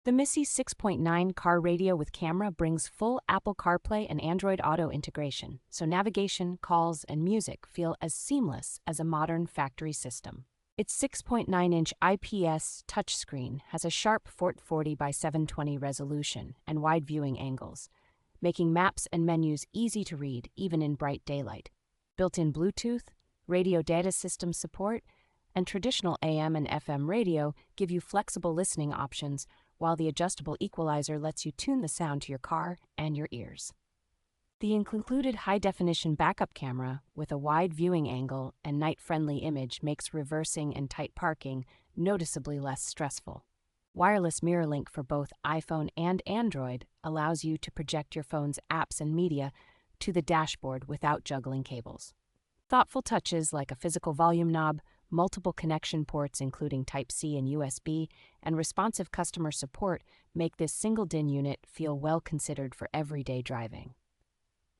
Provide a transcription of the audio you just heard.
The Missee 6.9 car radio with camera brings full Apple CarPlay and Android Auto integration, so navigation, calls, and music feel as seamless as a modern factory system. Its 6.9-inch IPS touchscreen has a sharp 440 by 720 resolution and wide viewing angles, making maps and menus easy to read even in bright daylight. Built-in Bluetooth, radio data system support, and traditional AM and FM radio give you flexible listening options, while the adjustable equalizer lets you tune the sound to your car and your ears. The included high-definition backup camera with a wide viewing angle and night-friendly image makes reversing and tight parking noticeably less stressful. Wireless mirror link for both iPhone and Android allows you to project your phone's apps and media to the dashboard without juggling cables. Thoughtful touches like a physical volume knob, multiple connection ports including Type-C and USB, and responsive customer support make this single DIN unit feel well considered for everyday driving.